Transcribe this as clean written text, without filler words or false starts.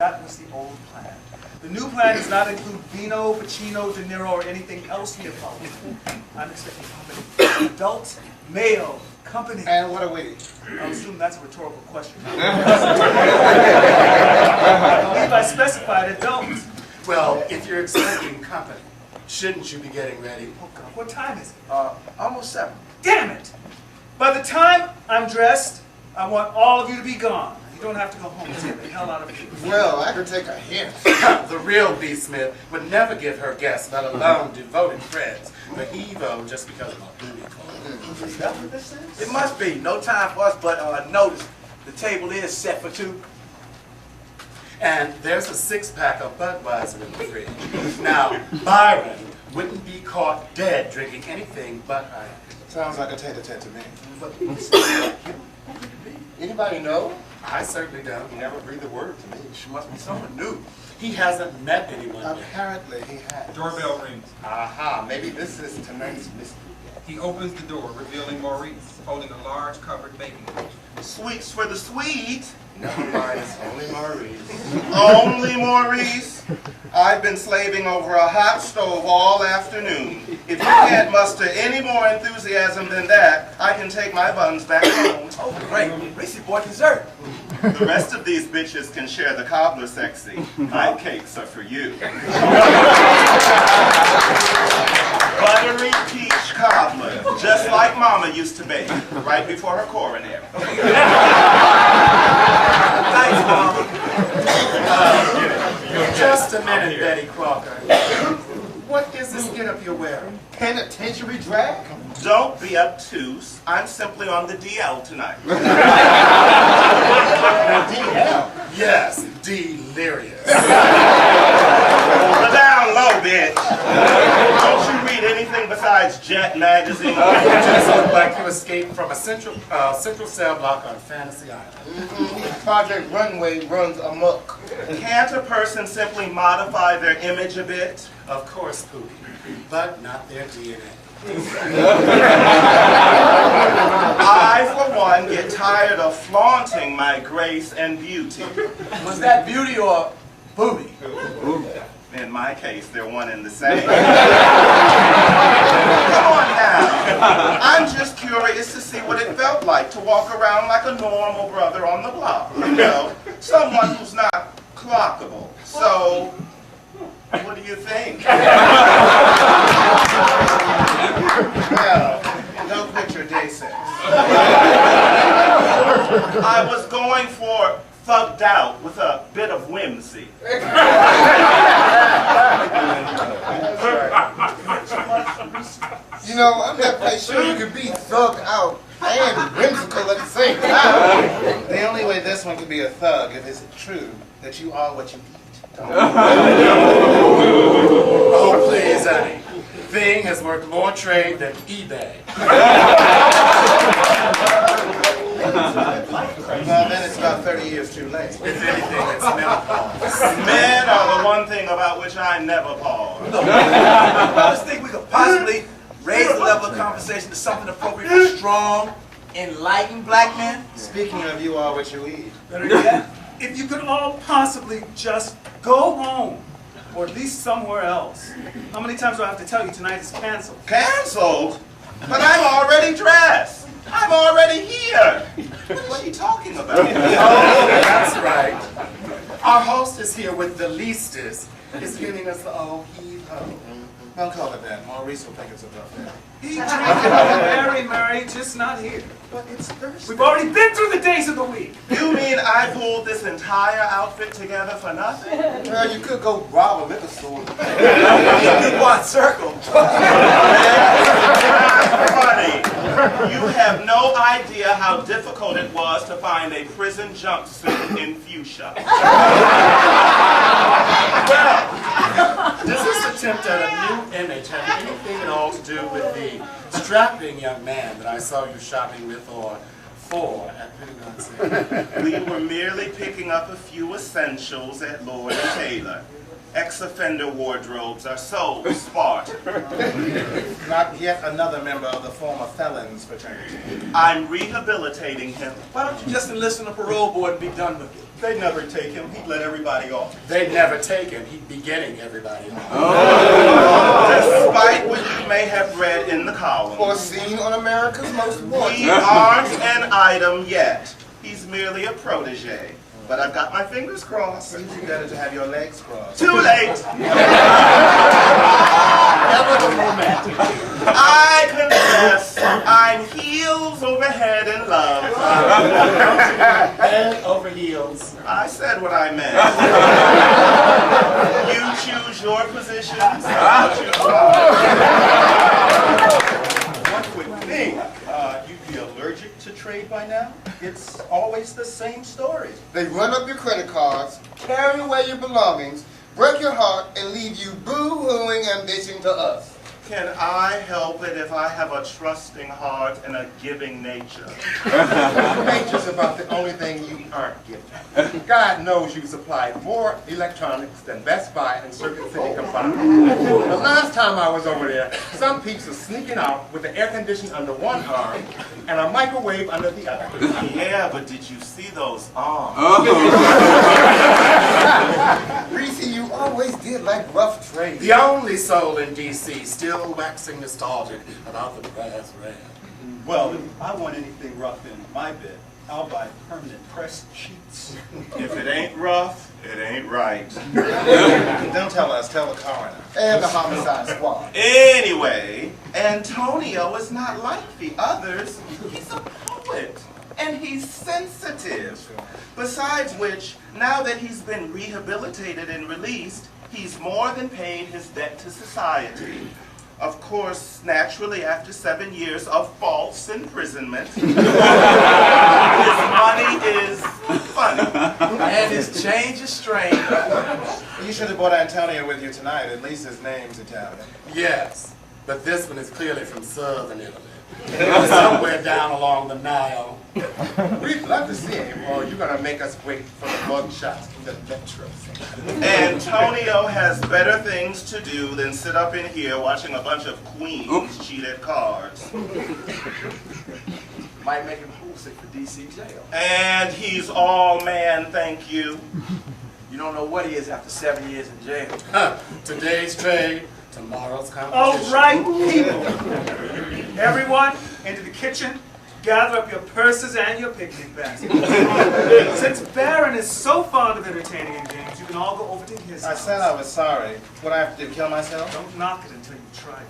That was the old plan. The new plan does not include Vino, Pacino, De Niro, or anything else Neapolitan. I'm expecting company. Adult, male, company. And what are we? I assume that's a rhetorical question. I believe I specified adult. Well, if you're expecting company, shouldn't you be getting ready? Oh God, what time is it? Almost 7. Damn it! By the time I'm dressed, I want all of you to be gone. You don't have to go home. Let's get the hell out of here. Well, I could take a hint. The real B. Smith would never give her guests, let alone devoted friends, the hevo just because of a booty call. Is that what this is? It must be. No time for us, but notice, the table is set for 2. And there's a 6-pack of Budweiser in the fridge. Now, Byron wouldn't be caught dead drinking anything but ice. Sounds like a tete-a-tete to me. Anybody know? I certainly don't. He never breathed a word to me. She must be someone new. He hasn't met anyone yet. Apparently he has. Doorbell rings. Aha, maybe this is tonight's mystery. He opens the door, revealing Maurice, holding a large covered baking dish. Sweets for the sweet. Never mind, it's only Maurice. Only Maurice. I've been slaving over a hot stove all afternoon. If you can't muster any more enthusiasm than that, I can take my buns back home. Oh, great. Racy boy dessert. The rest of these bitches can share the cobbler sexy. My cakes are for you. Buttery peach cobbler, just like Mama used to bake, right before her coronary. Thanks, Mom. Just a minute, Betty Crocker. What is this get-up you're wearing? Penitentiary drag? Don't be obtuse. I'm simply on the DL tonight. DL. Yes, delirious. Hold down low, bitch. Don't you read anything besides Jet magazine? You just look like you escaped from a central cell block on Fantasy Island. Project Runway runs amok. Can't a person simply modify their image a bit? Of course, Pootie, but not their DNA. I, for one, get tired of flaunting my grace and beauty. Was that beauty or booby? In my case, they're one and the same. Come on now. I'm just curious to see what it felt like to walk around like a normal brother on the block. You know, someone who's not clockable. So, what do you think? Well, don't quit your day sex. I was going for thugged out with a bit of whimsy. You know, I'm not quite sure you could be thugged out and whimsical at the same time. The only way this one could be a thug if it's true that you are what you eat. Oh, please, honey. Thing has worked more trade than eBay. Well, then it's about 30 years too late. If anything, it's menopause. Men are the one thing about which I never pause. I just think we could possibly raise the level of conversation to something appropriate for strong, enlightened black men. Speaking of you are what you eat. Better yet, if you could all possibly just go home, or at least somewhere else. How many times do I have to tell you tonight is canceled? Canceled? But I'm already dressed. I'm already here. What are you talking about? Oh, that's right. Our host is here with the leastest. Is giving us the old heave-ho. Don't call it that. Maurice will think it's a buffet. He drinking Mary, just not here. But it's Thursday. We've already been through the days of the week. You mean I pulled this entire outfit together for nothing? Well, you could go rob a liquor store. One circle. Funny. You have no idea how difficult it was to find a prison jumpsuit in fuchsia. Well, does this attempt at a new image have anything at all to do with the strapping young man that I saw you shopping with, or for at Pentagon? We were merely picking up a few essentials at Lord and Taylor. Ex-offender wardrobes are so smart. Not yet another member of the former felons fraternity. I'm rehabilitating him. Why don't you just enlist on the parole board and be done with it? They'd never take him. He'd let everybody off. They'd never take him. He'd be getting everybody on. Despite what you may have read in the column. Or seen on America's Most Wanted. We aren't an item yet. He's merely a protege. But I've got my fingers crossed. It's better to have your legs crossed. Too late. Never the romantic. I confess, I'm heels over head in love. Head over heels. I said what I meant. You choose your positions. I'll choose mine. One quick thing, you'd be allergic to trade by now? It's always the same story. They run up your credit cards, carry away your belongings, break your heart, and leave you boo-hooing and bitching to us. Can I help it if I have a trusting heart and a giving nature? Nature's about the only thing you aren't giving. God knows you supplied more electronics than Best Buy and Circuit City combined. The last time I was over there, some peeps were sneaking out with the air conditioner under one arm and a microwave under the other. Yeah, but did you see those arms? Reese, you always did like rough trade. The only soul in D.C. still waxing nostalgic about the brass red. Well, if I want anything rough in my bed, I'll buy permanent pressed sheets. If it ain't rough, it ain't right. Don't tell us, tell the coroner. And the homicide squad. Anyway, Antonio is not like the others. He's a poet, and he's sensitive. Besides which, now that he's been rehabilitated and released, he's more than paid his debt to society. Of course, naturally, after 7 years of false imprisonment, his money is funny. And his change is strange. You should have brought Antonio with you tonight. At least his name's Italian. Yes, but this one is clearly from southern Italy. Somewhere down along the Nile. We'd love to see him, or you're going to make us wait for the bug shots in the metro. Antonio has better things to do than sit up in here watching a bunch of queens cheat at cards. Might make him homesick for DC jail. And he's all man, thank you. You don't know what he is after 7 years in jail. Today's trade, tomorrow's competition. All right, people. Everyone, into the kitchen. Gather up your purses and your picnic baskets. Since Barron is so fond of entertaining in games, you can all go over to his I house. said I was sorry. What I have to do, kill myself? Don't knock it until you try it.